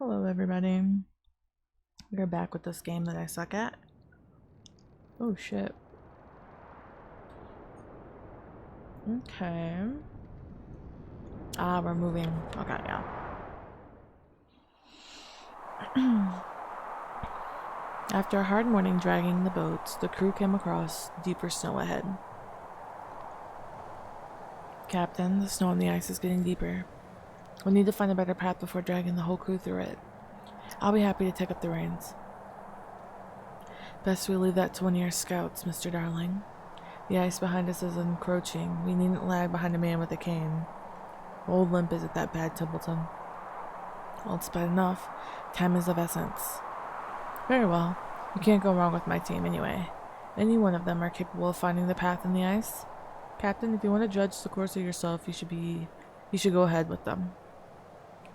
Hello everybody. We're back with this game that I suck at. Oh shit. Okay. We're moving. Okay, yeah. After a hard morning dragging the boats, the crew came across deeper snow ahead. Captain, the snow and the ice is getting deeper. We'll need to find a better path before dragging the whole crew through it. I'll be happy to take up the reins. Best we leave that to one of your scouts, Mr. Darling. The ice behind us is encroaching. We needn't lag behind a man with a cane. Old limp isn't that bad, Templeton. Well, it's bad enough. Time is of essence. Very well. You can't go wrong with my team anyway. Any one of them are capable of finding the path in the ice. Captain, if you want to judge the course of yourself, you should go ahead with them.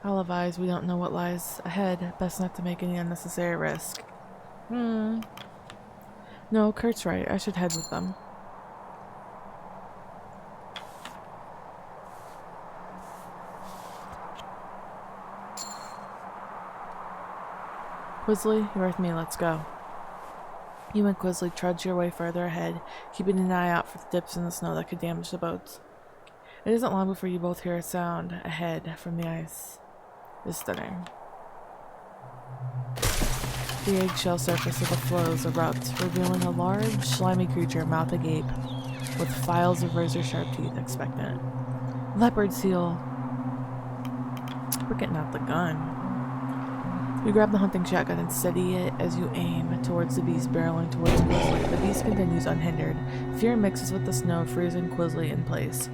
I'll advise we don't know what lies ahead. Best not to make any unnecessary risk. No, Kurt's right. I should head with them. Quisley, you're with me. Let's go. You and Quisley trudge your way further ahead, keeping an eye out for the dips in the snow that could damage the boats. It isn't long before you both hear a sound ahead from the ice. It's stunning. The eggshell surface of the floes erupt, revealing a large, slimy creature mouth agape, with files of razor-sharp teeth expectant. Leopard seal! We're getting out the gun. You grab the hunting shotgun and steady it as you aim towards the beast barreling towards Quisley. The beast continues unhindered. Fear mixes with the snow, freezing Quisley in place.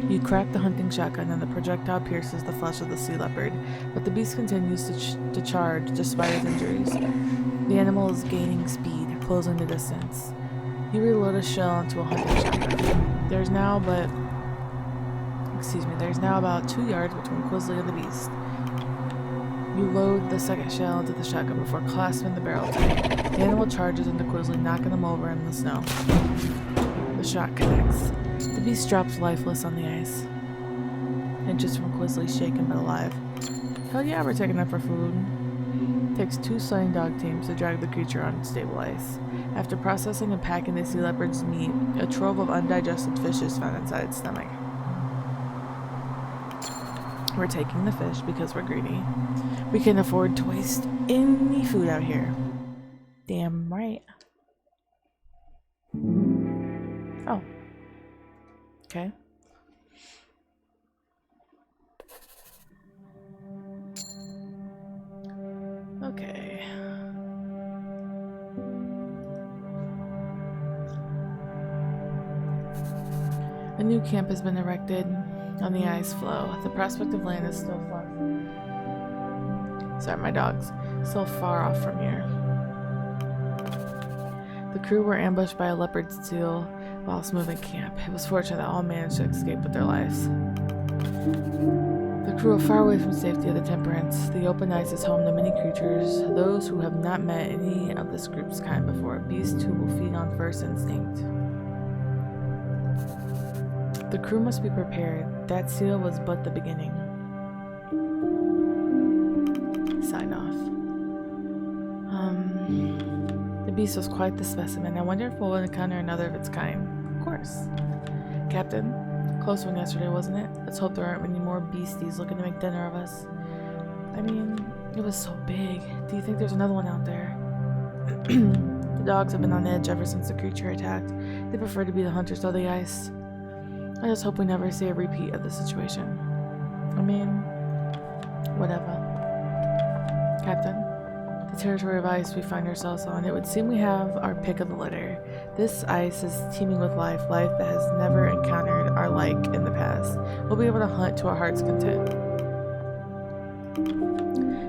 You crack the hunting shotgun and the projectile pierces the flesh of the sea leopard, but the beast continues to charge despite its injuries. The animal is gaining speed, closing the distance. You reload a shell into a hunting shotgun. There's now about 2 yards between Quisley and the beast. You load the second shell into the shotgun before clasping the barrel tight. The animal charges into Quisley, knocking him over in the snow. The shot connects. The beast drops lifeless on the ice. Inches from Quisley, shaken but alive. Hell yeah, we're taking up for food. Takes 2 slaying dog teams to drag the creature on stable ice. After processing and packing the sea leopard's meat, a trove of undigested fish is found inside its stomach. We're taking the fish because we're greedy. We can afford to waste any food out here. Damn right. Oh. Okay. Okay. A new camp has been erected on the ice floe. The prospect of land is still far. Sorry, my dog's still far off from here. The crew were ambushed by a leopard seal whilst moving camp. It was fortunate that all managed to escape with their lives. The crew are far away from safety of the Temperance. The open ice is home to many creatures, those who have not met any of this group's kind before, beasts who will feed on first instinct. The crew must be prepared. That seal was but the beginning. Sign off. The beast was quite the specimen. I wonder if we'll encounter another of its kind. Of course. Captain, close one yesterday, wasn't it? Let's hope there aren't many more beasties looking to make dinner of us. I mean, it was so big. Do you think there's another one out there? The dogs have been on edge ever since the creature attacked. They prefer to be the hunters of the ice. I just hope we never see a repeat of the situation. I mean, whatever. Captain, the territory of ice we find ourselves on, it would seem we have our pick of the litter. This ice is teeming with life that has never encountered our like in the past. We'll be able to hunt to our heart's content.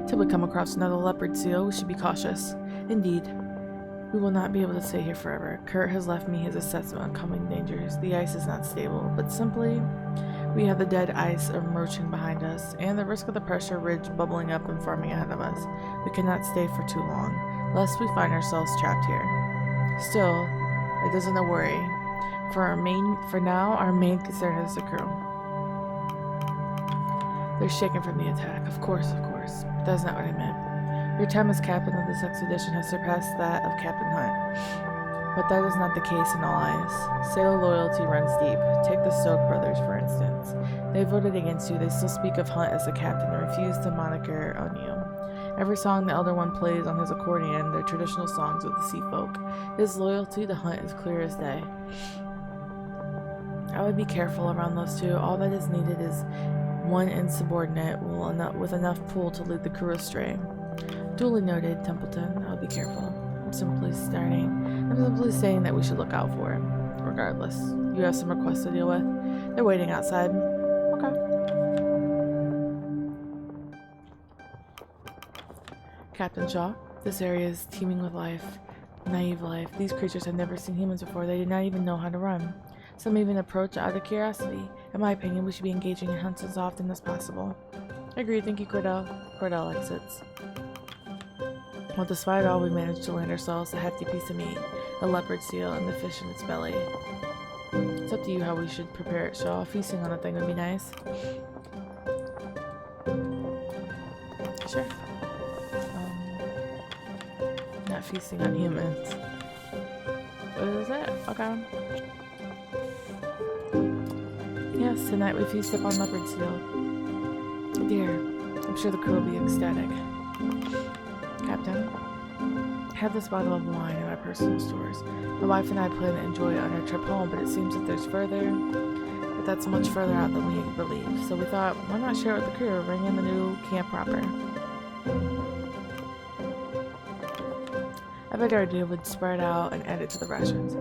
Till we come across another leopard seal, we should be cautious. Indeed. We will not be able to stay here forever. Kurt has left me his assessment on coming dangers. The ice is not stable, but simply, we have the dead ice emerging behind us, and the risk of the pressure ridge bubbling up and forming ahead of us. We cannot stay for too long, lest we find ourselves trapped here. Still, it isn't a worry. For now, our main concern is the crew. They're shaken from the attack. Of course, of course. That's not what I meant. Your time as captain of this expedition has surpassed that of Captain Hunt. But that is not the case in all eyes. Sailor loyalty runs deep. Take the Stoke brothers, for instance. They voted against you. They still speak of Hunt as the captain and refuse the moniker on you. Every song the Elder One plays on his accordion, they're traditional songs of the sea folk. His loyalty to Hunt is clear as day. I would be careful around those two. All that is needed is one insubordinate with enough pull to lead the crew astray. Duly noted, Templeton. I would be careful. I'm simply saying that we should look out for him. Regardless, you have some requests to deal with. They're waiting outside. Okay. Captain Shaw, this area is teeming with life. Naive life. These creatures have never seen humans before. They do not even know how to run. Some even approach out of curiosity. In my opinion, we should be engaging in hunts as often as possible. Agreed. Thank you, Cordell. Cordell exits. Well, despite all, we managed to land ourselves a hefty piece of meat, a leopard seal, and the fish in its belly. It's up to you how we should prepare it, Shaw. Feasting on the thing would be nice. Sure. Not feasting on humans. What is it? Okay. Yes, tonight we feast upon leopard seal. Dear, I'm sure the crew will be ecstatic. Captain, I have this bottle of wine in my personal stores. My wife and I plan to enjoy it on our trip home, but it seems that there's further. But that's much further out than we believe. So we thought, why not share it with the crew? Bring in the new camp proper. A better idea would spread out and add it to the rations.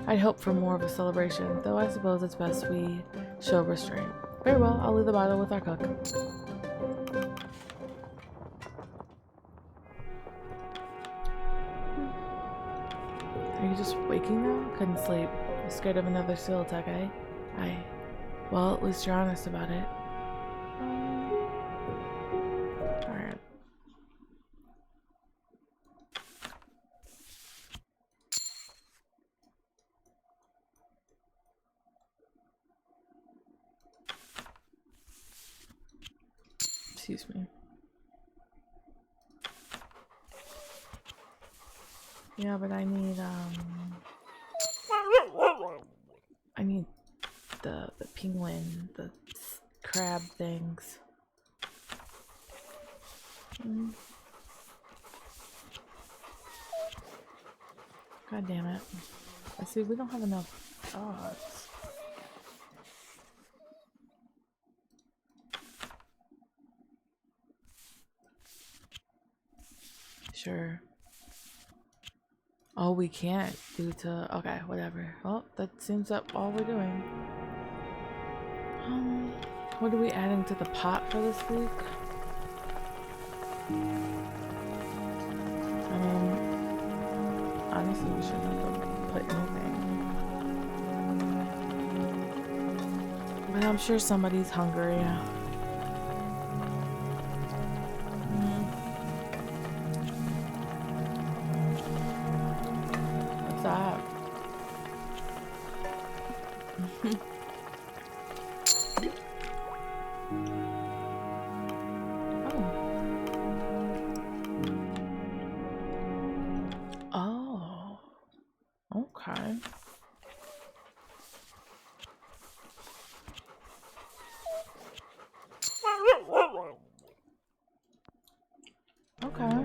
I'd hope for more of a celebration, though I suppose it's best we show restraint. Very well, I'll leave the bottle with our cook. Are you just waking now? Couldn't sleep. You're scared of another seal attack, eh? Aye. Well, at least you're honest about it. Alright. Excuse me. Yeah, but I need the penguin, the crab things. God damn it. I see we don't have enough dogs. Sure. Oh, we can't due to... Okay, whatever. Well, that seems that all we're doing. What are we adding to the pot for this week? I mean, honestly, we shouldn't have to put anything. But I'm sure somebody's hungry. What's that? Oh. Okay. Okay.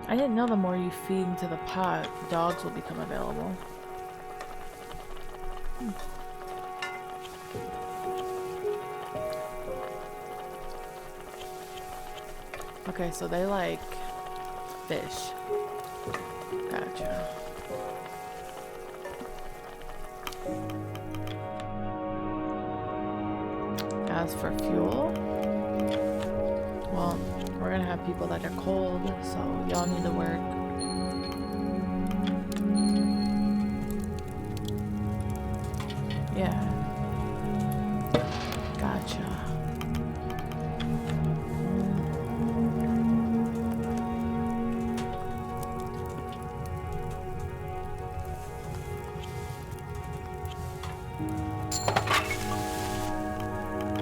I didn't know the more you feed into the pot, dogs will become available. Okay, so they like fish. Gotcha. As for fuel, well, we're gonna have people that are cold, so y'all need to work. Yeah. Gotcha.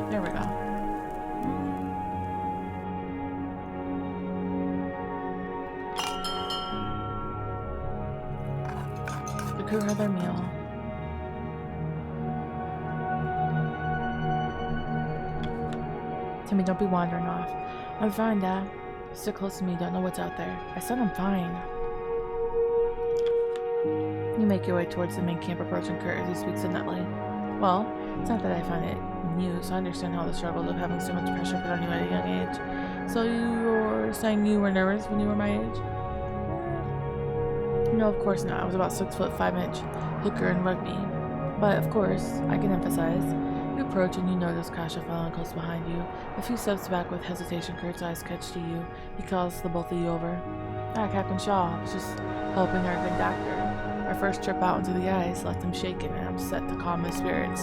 There we go. crew had their meal. Timmy, don't be wandering off. I'm fine, Dad. Stick close to me, don't know what's out there. I said I'm fine. You make your way towards the main camp, approaching Kurt as he speaks to Nutley. Well, it's not that I find it new, so I understand how the struggles of having so much pressure put on you at a young age. So you're saying you were nervous when you were my age? No, of course not. I was about 6 foot 5 inch hooker in rugby. But of course, I can emphasize. You approach and you notice Kasha following close behind you. A few steps back with hesitation, Kurt's eyes catch to you. He calls the both of you over. Ah, Captain Shaw. I was just helping our good doctor. Our first trip out into the ice left him shaken, and I'm set to calm his spirits.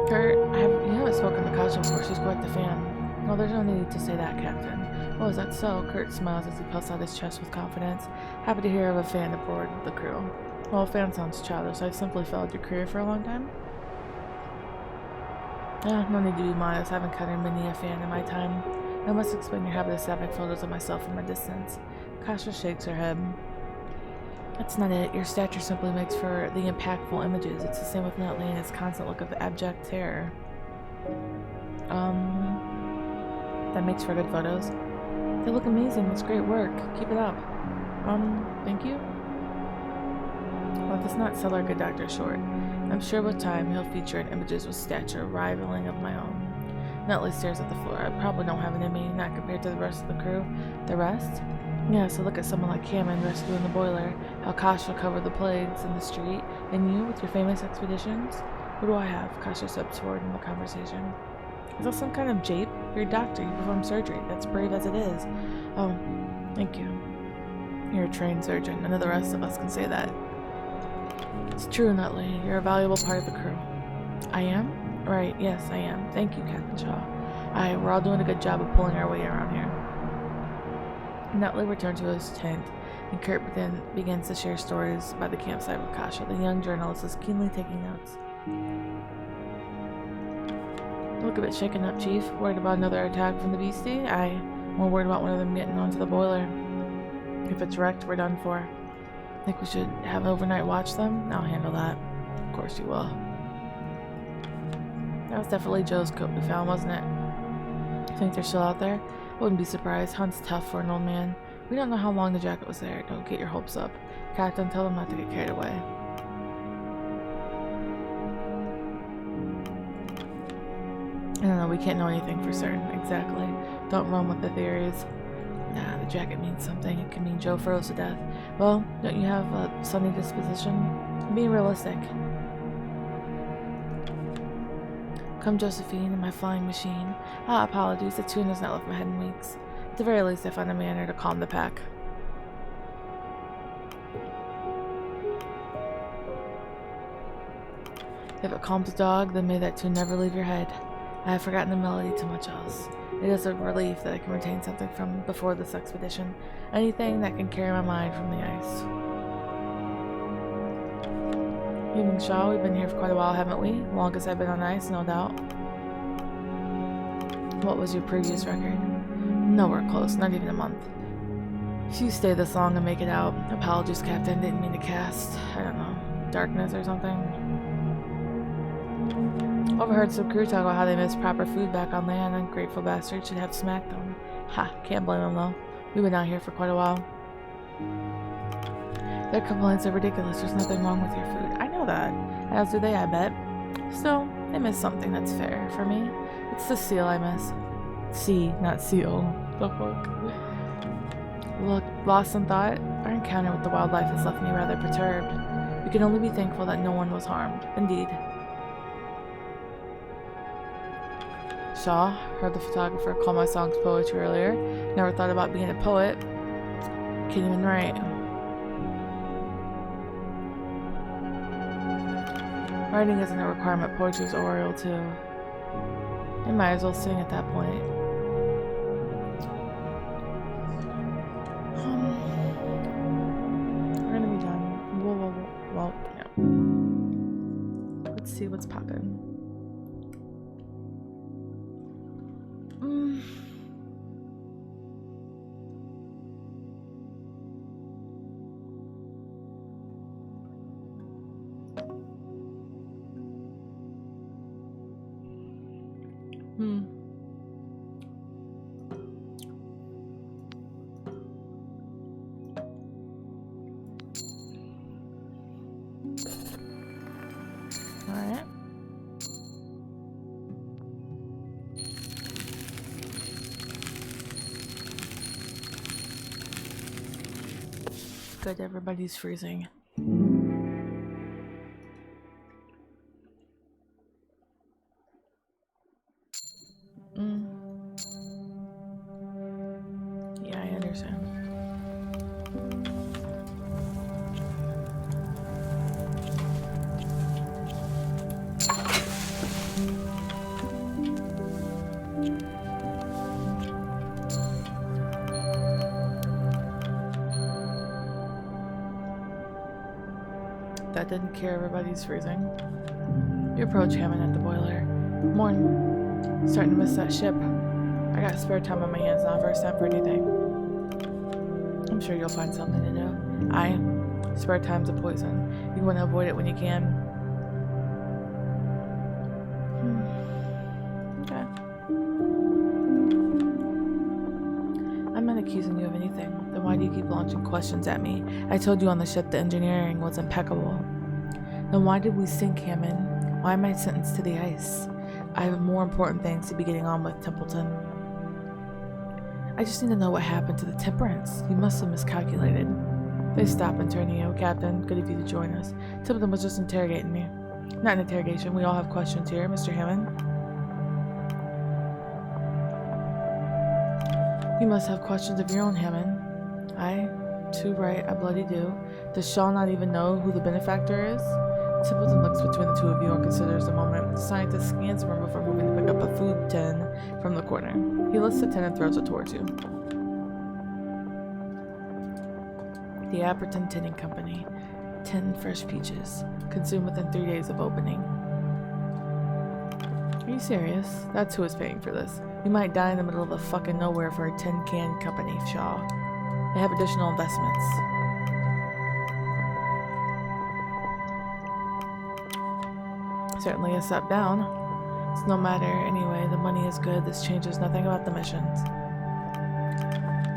Kurt, you haven't spoken to Kasha before. She's quite the fan. Well, there's no need to say that, Captain. Oh, is that so? Kurt smiles as he puffs out his chest with confidence. Happy to hear of a fan aboard the crew. Well, fan sounds childish. I've simply followed your career for a long time. No need to be modest. I haven't considered many a fan in my time. I must explain your habit of snapping photos of myself from a distance. Kasha shakes her head. That's not it. Your stature simply makes for the impactful images. It's the same with Nutley and his constant look of abject terror. That makes for good photos. They look amazing. It's great work. Keep it up. Thank you? Well, if it's not sell our good doctor short, I'm sure with time he'll feature in images with stature rivaling of my own. Nutley stares at the floor. I probably don't have it in me, not compared to the rest of the crew. The rest? Yeah, so look at someone like Hammond rescuing the boiler, how Kasha covered the plagues in the street, and you with your famous expeditions? What do I have? Kasha steps forward in the conversation. Is that some kind of jape? You're a doctor. You perform surgery. That's brave as it is. Oh, thank you. You're a trained surgeon. None of the rest of us can say that. It's true, Nutley. You're a valuable part of the crew. I am? Right, yes, I am. Thank you, Captain Shaw. We're all doing a good job of pulling our way around here. Nutley returned to his tent, and Kurt begins to share stories by the campsite with Kasha. The young journalist is keenly taking notes. Look a bit shaken up, Chief. Worried about another attack from the beastie? More worried about one of them getting onto the boiler. If it's wrecked, we're done for. Think we should have an overnight watch them? I'll handle that. Of course you will. That was definitely Joe's coat we found, wasn't it? Think they're still out there? Wouldn't be surprised. Hunt's tough for an old man. We don't know how long the jacket was there. Don't get your hopes up. Captain, tell them not to get carried away. I don't know, we can't know anything for certain. Exactly. Don't run with the theories. Nah, the jacket means something. It can mean Joe froze to death. Well, don't you have a sunny disposition? Be realistic. Come, Josephine, in my flying machine. Apologies, the tune has not left my head in weeks. At the very least, I found a manner to calm the pack. If it calms a dog, then may that tune never leave your head. I have forgotten the melody to much else. It is a relief that I can retain something from before this expedition. Anything that can carry my mind from the ice. Evening, Shaw. We've been here for quite a while, haven't we? Longest I've been on ice, no doubt. What was your previous record? Nowhere close, not even a month. If you stay this long and make it out, apologies, Captain. Didn't mean to cast, I don't know, darkness or something. Overheard some crew talk about how they missed proper food back on land. Ungrateful bastards should have smacked them. Ha, can't blame them though. We've been out here for quite a while. Their complaints are ridiculous. There's nothing wrong with your food. I know that. As do they, I bet. Still, they miss something that's fair. For me, it's the seal I miss. Sea, not seal. The fuck? Look, lost in thought, our encounter with the wildlife has left me rather perturbed. We can only be thankful that no one was harmed. Indeed. Shaw, heard the photographer call my songs poetry earlier. Never thought about being a poet. Can't even write. Writing isn't a requirement, poetry is oral too. I might as well sing at that point. We're gonna be done. Well, yeah. Let's see what's poppin'. Alright. Good, everybody's freezing. Yeah, I understand. That didn't cure everybody's freezing. You approach Hammond at the boiler. Morn, starting to miss that ship. I got spare time on my hands now, first time for anything. I'm sure you'll find something to do. Spare time's a poison. You want to avoid it when you can. Okay. I'm not accusing you of anything. Then why do you keep launching questions at me? I told you on the ship the engineering was impeccable. Then why did we sink, Hammond? Why am I sentenced to the ice? I have more important things to be getting on with, Templeton. I just need to know what happened to the Temperance. You must have miscalculated. They stopped and turned to you. Captain, good of you to join us. Templeton was just interrogating me. Not an interrogation. We all have questions here, Mr. Hammond. You must have questions of your own, Hammond. Aye, too right, I bloody do. Does Shaw not even know who the benefactor is? Templeton looks between the two of you and considers a moment. The scientist scans the room before moving to pick up a food tin from the corner. He lifts the tin and throws it towards you. The Apperton Tinning Company. 10 fresh peaches. Consumed within 3 days of opening. Are you serious? That's who is paying for this. You might die in the middle of the fucking nowhere for a tin can company, Shaw. They have additional investments. Certainly a step down. It's no matter anyway, the money is good. This changes nothing about the missions.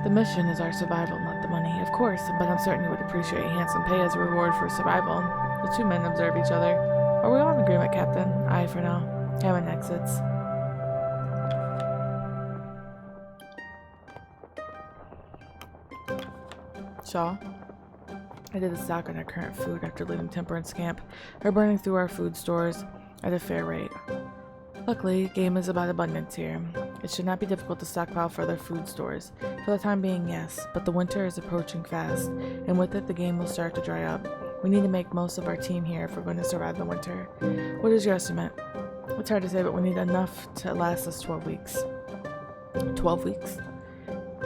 The mission is our survival, not the money, of course, but I'm certain you would appreciate handsome pay as a reward for survival. The two men observe each other. Are we all in agreement, Captain? Aye, for now. Hammond exits. Shaw? I did a stock on our current food after leaving Temperance Camp. We're burning through our food stores at a fair rate. Luckily, game is about abundance here. It should not be difficult to stockpile further food stores. For the time being, yes, but the winter is approaching fast, and with it the game will start to dry up. We need to make most of our team here if we're going to survive the winter. What is your estimate? It's hard to say, but we need enough to last us 12 weeks. 12 weeks?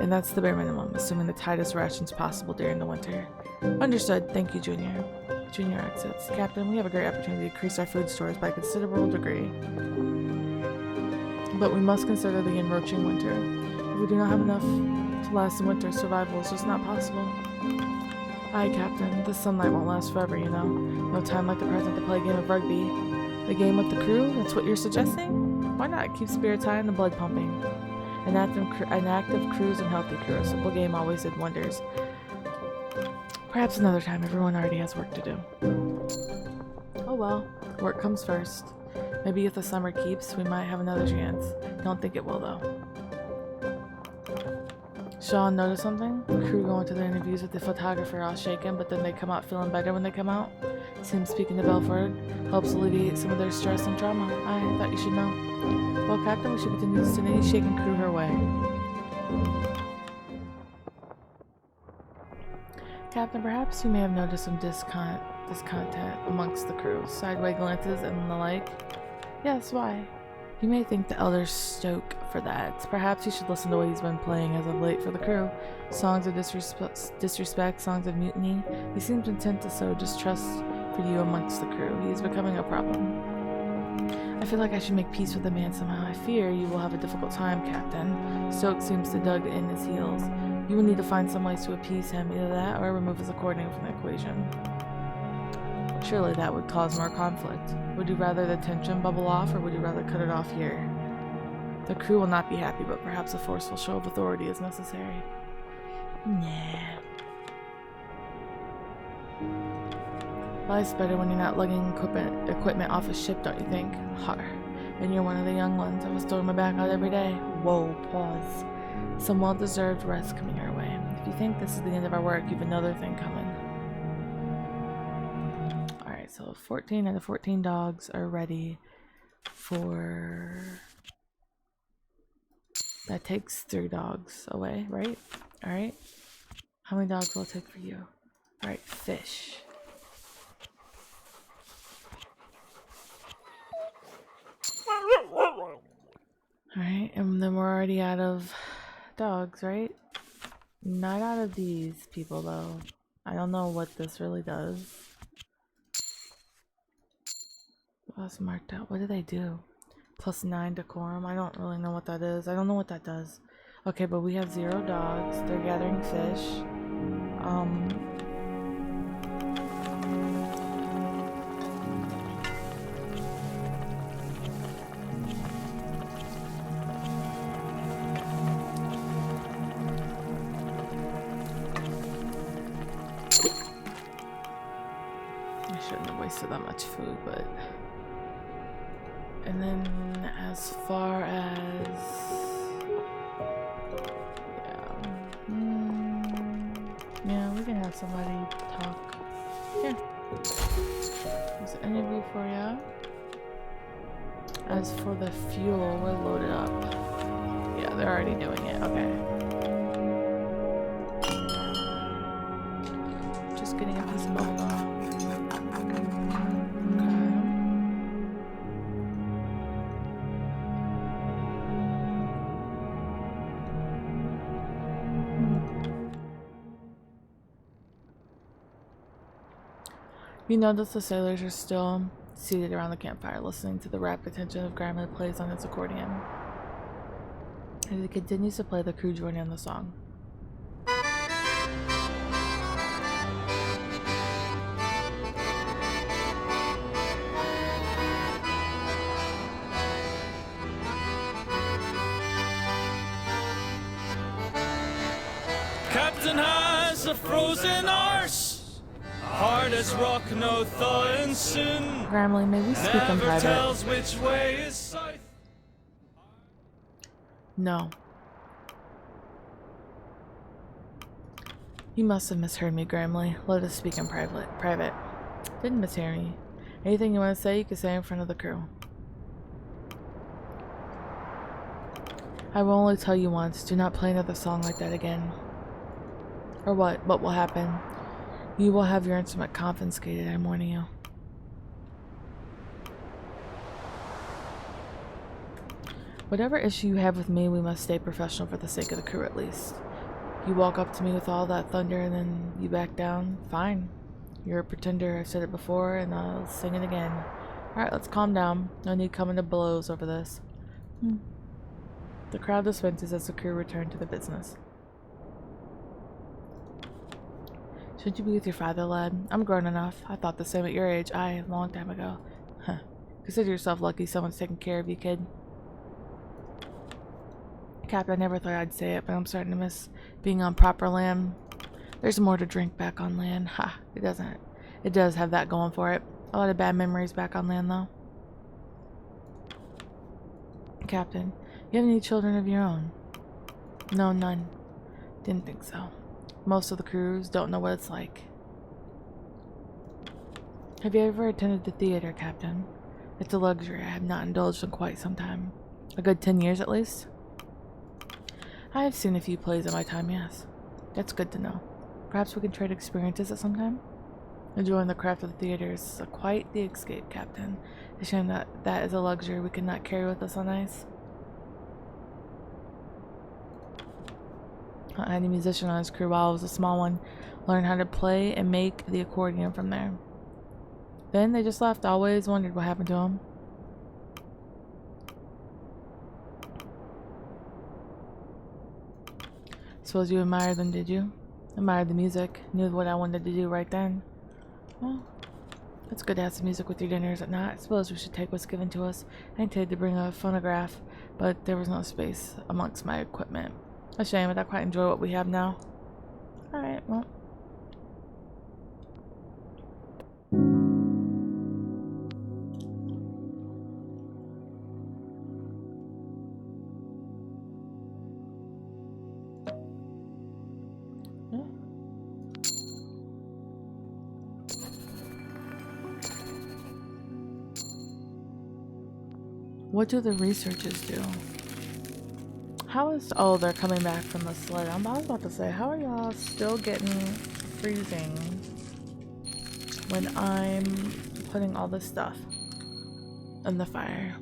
And that's the bare minimum, assuming the tightest rations possible during the winter. Understood. Thank you, Junior. Junior exits. Captain, we have a great opportunity to increase our food stores by a considerable degree. But we must consider the encroaching winter. If we do not have enough to last the winter, survival is just not possible. Aye, Captain. The sunlight won't last forever, you know. No time like the present to play a game of rugby. A game with the crew? That's what you're suggesting? Why not? Keep spirits high and the blood pumping. An active cruise and healthy crew. A simple game always did wonders. Perhaps another time. Everyone already has work to do. Oh well. Work comes first. Maybe if the summer keeps, we might have another chance. Don't think it will, though. Sean noticed something? The crew go into their interviews with the photographer all shaken, but then they come out feeling better when they come out. Seems speaking to Belford helps alleviate some of their stress and trauma. I thought you should know. Well, Captain, we should continue to send any shaken crew her way. Captain, perhaps you may have noticed some discontent amongst the crew. Sideway glances and the like. Yes, why? You may think the Elder's stoke for that. Perhaps you should listen to what he's been playing as of late for the crew. Songs of disrespect, songs of mutiny. He seems intent to sow distrust for you amongst the crew. He is becoming a problem. I feel like I should make peace with the man somehow. I fear you will have a difficult time, Captain. Stoke seems to dug in his heels. You will need to find some ways to appease him, either that or remove his accordion from the equation. Surely that would cause more conflict. Would you rather the tension bubble off, or would you rather cut it off here? The crew will not be happy, but perhaps a forceful show of authority is necessary. Nah. Life's better when you're not lugging equipment off a ship, don't you think? Har. And you're one of the young ones. I was throwing my back out every day. Whoa, pause. Some well-deserved rest coming our way. If you think this is the end of our work, you've another thing coming. Alright, so 14 out of 14 dogs are ready for... That takes 3 dogs away, right? Alright. How many dogs will it take for you? Alright, fish. Alright, and then we're already out of dogs, right? Not out of these people, though. I don't know what this really does. What else marked out? What do they do? +9 decorum. I don't really know what that is. I don't know what that does. Okay, but we have 0 dogs. They're gathering fish. I shouldn't have wasted that much food, but... And then as far as... Yeah, we can have somebody talk. Here. There's an interview for you. As for the fuel, we're loaded up. Yeah, they're already doing it. Okay. Just getting a piece of bubble gum. You notice the sailors are still seated around the campfire, listening to the rapt attention of Gramley plays on his accordion. As he continues to play, the crew join in the song. Captain has a frozen arse. Hard as rock, no thawing soon. Gramley, may we speak in Never private? tells which way is south. No. You must have misheard me, Gramley. Let us speak in private. Didn't mishear me. Anything you want to say, you can say in front of the crew. I will only tell you once. Do not play another song like that again. Or what? What will happen? You will have your instrument confiscated, I'm warning you. Whatever issue you have with me, we must stay professional for the sake of the crew at least. You walk up to me with all that thunder and then you back down, fine. You're a pretender, I've said it before and I'll sing it again. Alright, let's calm down. No need coming to blows over this. The crowd disperses as the crew return to the business. Should you be with your father, lad? I'm grown enough. I thought the same at your age. A long time ago. Huh. Consider yourself lucky someone's taking care of you, kid. Cap, I never thought I'd say it, but I'm starting to miss being on proper land. There's more to drink back on land. Ha, it doesn't. It does have that going for it. A lot of bad memories back on land, though. Captain, you have any children of your own? No, none. Didn't think so. Most of the crews don't know what it's like. Have you ever attended the theater, Captain? It's a luxury I have not indulged in quite some time. A good 10 years at least. I have seen a few plays in my time, yes. That's good to know. Perhaps we can trade experiences at some time? Enjoying the craft of the theater is quite the escape, Captain. It's a shame that that is a luxury we cannot carry with us on ice. I had a musician on his crew while I was a small one. Learned how to play and make the accordion from there. Then they just left. I always wondered what happened to him. Suppose you admired them, did you? Admired the music. Knew what I wanted to do right then. Well, It's good to have some music with your dinner, is it not? I suppose we should take what's given to us. I intended to bring a phonograph, but there was no space amongst my equipment. A shame, I don't quite enjoy what we have now. Alright, well. What do the researchers do? How is... Oh, they're coming back from the sled. I was about to say, how are y'all still getting freezing when I'm putting all this stuff in the fire?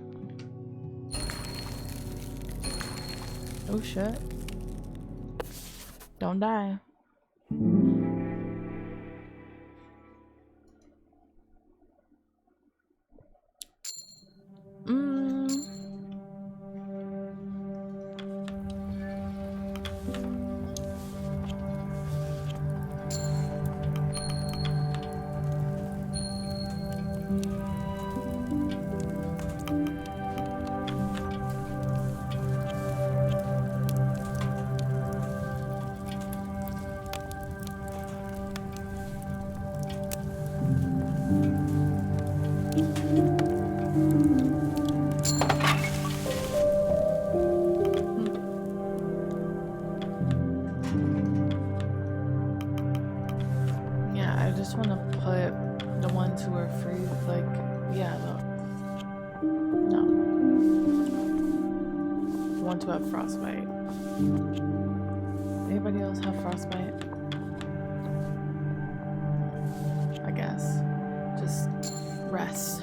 Oh shit. Don't die. To have frostbite. Anybody else have frostbite? I guess. Just rest.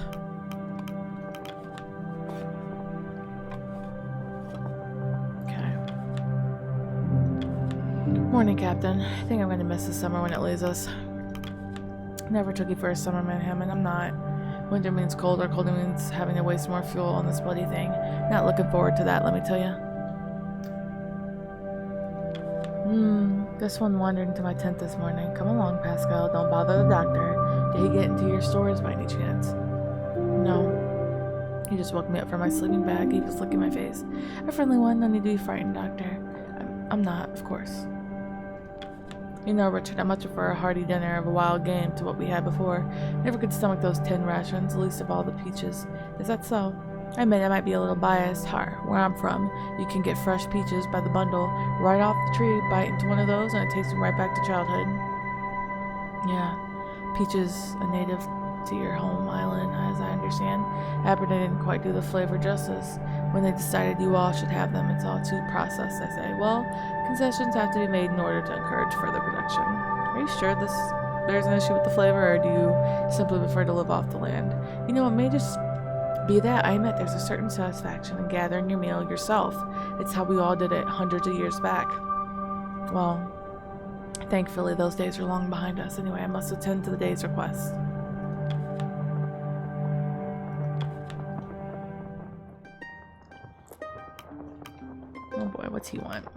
Okay. Morning, Captain. I think I'm gonna miss the summer when it leaves us. Never took you for a summer man, Hammond. I'm not. Winter means colder. Colder means having to waste more fuel on this bloody thing. Not looking forward to that, let me tell you. This one wandered into my tent this morning. Come along, Pascal. Don't bother the doctor. Did he get into your stores by any chance? No. He just woke me up from my sleeping bag. He was licking my face. A friendly one. No need to be frightened, Doctor. I'm not, of course. You know, Richard, I much prefer a hearty dinner of a wild game to what we had before. Never could stomach those tin rations, least of all the peaches. Is that so? I admit I might be a little biased. Where I'm from, you can get fresh peaches by the bundle right off the tree, bite into one of those, and it takes you right back to childhood. Yeah, peaches, a native to your home island, as I understand. Aberdeen didn't quite do the flavor justice when they decided you all should have them. It's all too processed, I say. Well, concessions have to be made in order to encourage further production. Are you sure there's an issue with the flavor, or do you simply prefer to live off the land? You know, it may just be that. I admit there's a certain satisfaction in gathering your meal yourself. It's how we all did it hundreds of years back. Well, thankfully those days are long behind us. Anyway, I must attend to the day's request. Oh boy, what's he want?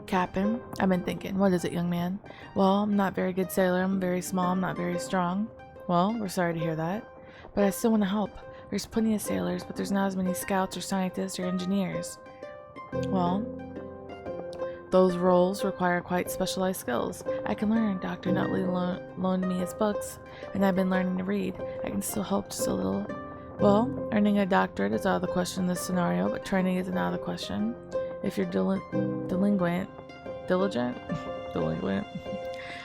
Captain, I've been thinking. What is it, young man? Well, I'm not a very good sailor. I'm very small. I'm not very strong. Well, we're sorry to hear that. But I still want to help. There's plenty of sailors, but there's not as many scouts or scientists or engineers. Well, those roles require quite specialized skills. I can learn. Dr. Nutley loaned me his books, and I've been learning to read. I can still help just a little. Well, earning a doctorate is out of the question in this scenario, but training isn't out of the question. If you're diligent,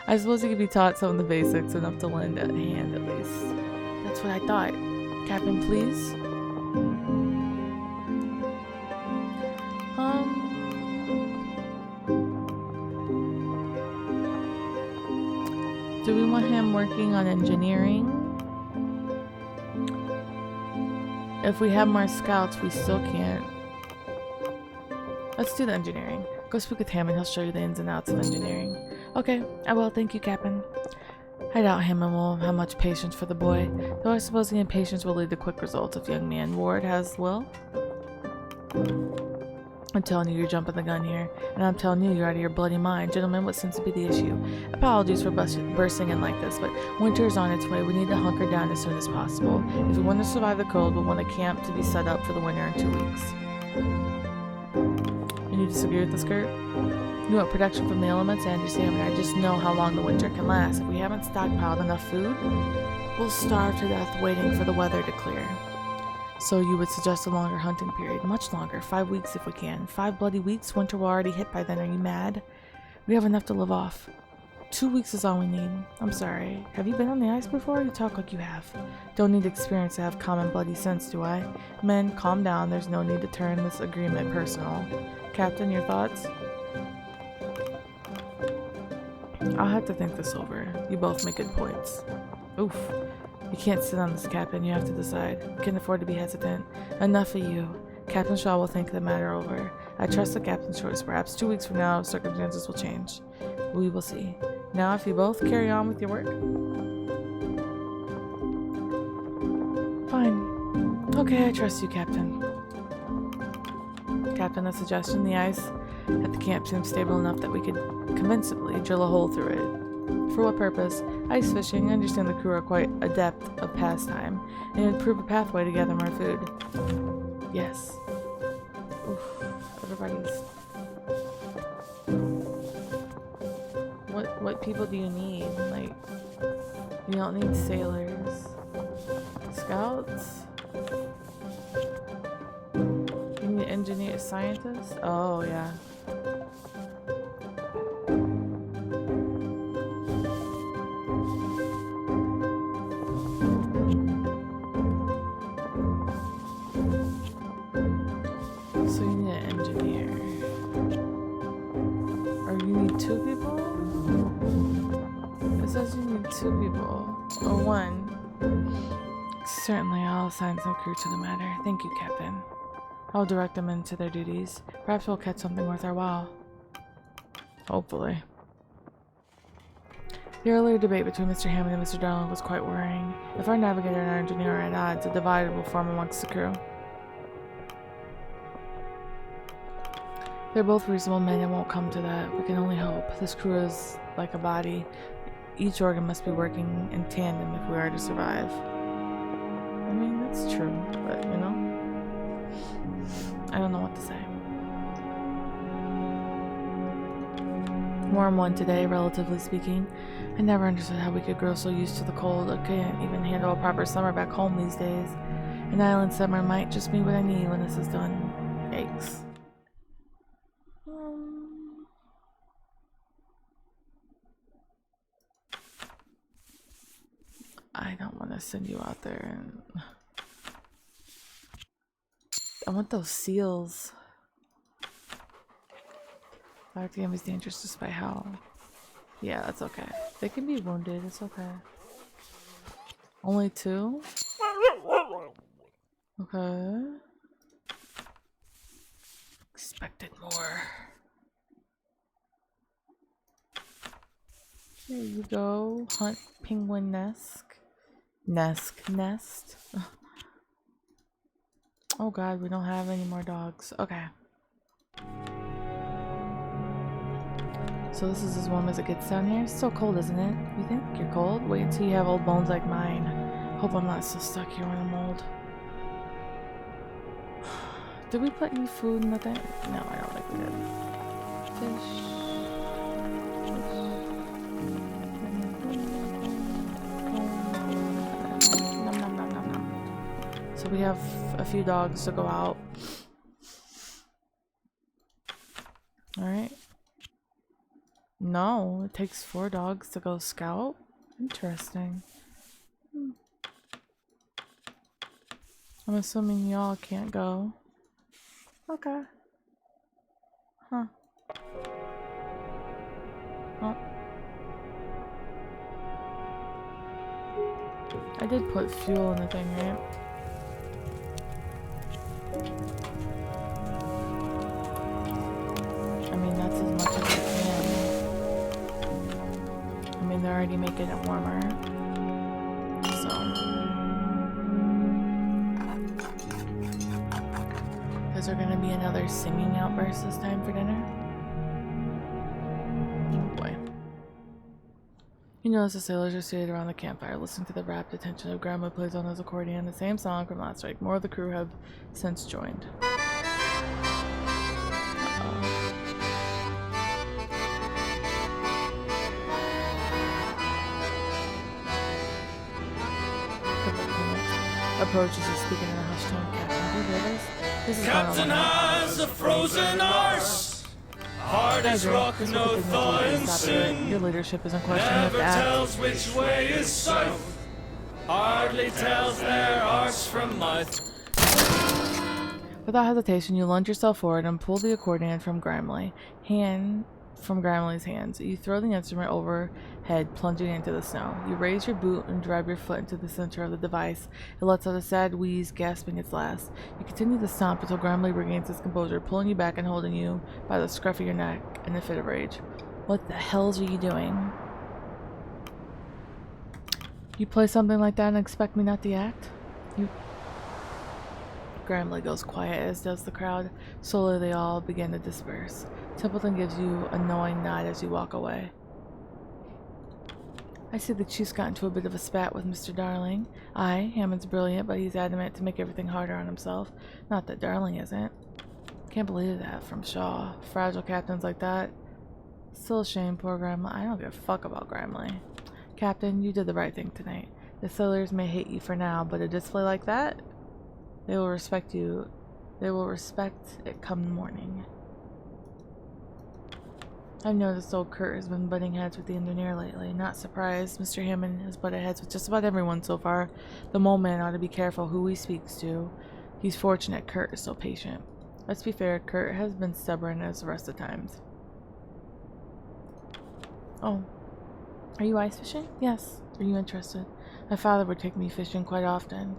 I suppose you could be taught some of the basics enough to lend a hand at least. That's what I thought. Captain, please? Do we want him working on engineering? If we have more scouts, we still can't. Let's do the engineering. Go speak with Hammond, he'll show you the ins and outs of engineering. Okay, I will, thank you, Captain. I doubt Hammond will have much patience for the boy, though I suppose the impatience will lead to quick results if young man Ward has will. I'm telling you, you're jumping the gun here. And I'm telling you, you're out of your bloody mind. Gentlemen, what seems to be the issue? Apologies for bursting in like this, but winter is on its way. We need to hunker down as soon as possible. If we want to survive the cold, we'll want a camp to be set up for the winter in 2 weeks. And you disagree with this, Kurt? You want protection from the elements? I understand, but I just know how long the winter can last. If we haven't stockpiled enough food, we'll starve to death waiting for the weather to clear. So you would suggest a longer hunting period? Much longer. 5 weeks if we can. 5 bloody weeks? Winter will already hit by then. Are you mad? We have enough to live off. 2 weeks is all we need. I'm sorry. Have you been on the ice before? You talk like you have. Don't need experience to have common bloody sense, do I? Men, calm down. There's no need to turn this agreement personal. Captain, your thoughts? I'll have to think this over. You both make good points. Oof. You can't sit on this, Captain. You have to decide. You can't afford to be hesitant. Enough of you. Captain Shaw will think the matter over. I trust the Captain's choice. Perhaps 2 weeks from now, circumstances will change. We will see. Now, if you both carry on with your work. Fine. Okay, I trust you, Captain. Captain, a suggestion. The ice at the camp seems stable enough that we could convincingly drill a hole through it. For what purpose? Ice fishing. I understand the crew are quite adept of pastime, and it would prove a pathway to gather more food. Yes. Oof. Everybody's... What people do you need? Like, you don't need sailors. Scouts? You need engineers, scientists? Oh, yeah. So you need an engineer. Or you need 2 people? It says you need 2 people. Or 1. Certainly, I'll assign some crew to the matter. Thank you, Captain. I'll direct them into their duties. Perhaps we'll catch something worth our while. Hopefully. The earlier debate between Mr. Hammond and Mr. Darling was quite worrying. If our navigator and our engineer are at odds, a divide will form amongst the crew. They're both reasonable men and won't come to that. We can only hope. This crew is like a body. Each organ must be working in tandem if we are to survive. I mean, that's true, but you know, I don't know what to say. Warm one today, relatively speaking. I never understood how we could grow so used to the cold. I can't even handle a proper summer back home these days. An island summer might just be what I need when this is done. Yikes. I don't want to send you out there and... I want those seals. Black game is dangerous just by how... Yeah, that's okay. They can be wounded, it's okay. Only 2? Okay. Expected more. There you go. Hunt penguin nest. Nest. Oh god, we don't have any more dogs. Okay. So this is as warm as it gets down here. It's still cold, isn't it? You think you're cold? Wait until you have old bones like mine. Hope I'm not still stuck here when I'm old. Did we put any food in the thing? No, I don't think we did. Fish. So we have a few dogs to go out. Alright. No, it takes 4 dogs to go scout. Interesting. I'm assuming y'all can't go. Okay. Huh. Oh. I did put fuel in the thing, right? I mean, that's as much as I can. I mean, they're already making it warmer. So. Because there gonna be another singing outburst this time for dinner? Oh boy. You notice the sailors are seated around the campfire, listening to the rapt attention of Grandma plays on his accordion, the same song from last week. More of the crew have since joined. Approaches you speaking in a hushed tone. Captain, do you hear this? This is Captain has a frozen arse. Hard as rock, no thaw in sin. Your leadership is in question. You have Never to act. tells which way is south. Hardly tells their arse from mouth. Without hesitation, you lunge yourself forward and pull the accordion from Grimley's hands. You throw the instrument overhead, plunging into the snow. You raise your boot and drive your foot into the center of the device. It lets out a sad wheeze, gasping its last. You continue to stomp until Grimley regains his composure, pulling you back and holding you by the scruff of your neck in a fit of rage. What the hells are you doing? You play something like that and expect me not to act? Grimley goes quiet, as does the crowd. Slowly they all begin to disperse. Templeton gives you a knowing nod as you walk away. I see the chief's got into a bit of a spat with Mr. Darling. Aye, Hammond's brilliant, but he's adamant to make everything harder on himself. Not that Darling isn't. Can't believe that from Shaw. Fragile captains like that. Still a shame, poor Grimley. I don't give a fuck about Grimley. Captain, you did the right thing tonight. The sailors may hate you for now, but a display like that? They will respect you. They will respect it come morning. I've noticed old Kurt has been butting heads with the engineer lately. Not surprised. Mr. Hammond has butted heads with just about everyone so far. The mole man ought to be careful who he speaks to. He's fortunate Kurt is so patient. Let's be fair, Kurt has been stubborn as the rest of the times. Oh. Are you ice fishing? Yes. Are you interested? My father would take me fishing quite often.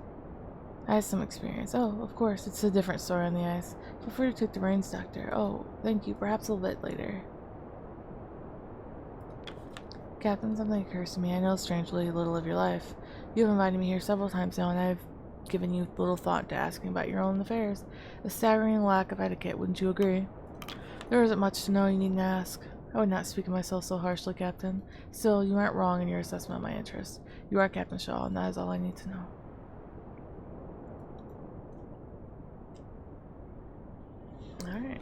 I have some experience. Oh, of course, it's a different story on the ice. Feel free to take the reins, Doctor. Oh, thank you. Perhaps a little bit later. Captain, something occurs to me. I know strangely little of your life. You have invited me here several times now, and I've given you little thought to asking about your own affairs. A staggering lack of etiquette, wouldn't you agree? There isn't much to know, you needn't ask. I would not speak of myself so harshly, Captain. Still, you aren't wrong in your assessment of my interests. You are Captain Shaw, and that is all I need to know. Alright.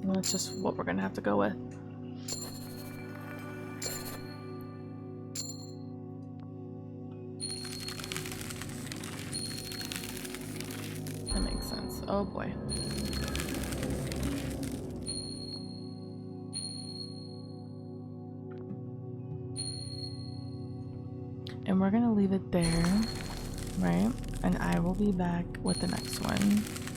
Well, that's just what we're gonna have to go with. That makes sense. Oh boy. And we're gonna leave it there, right? And I will be back with the next one.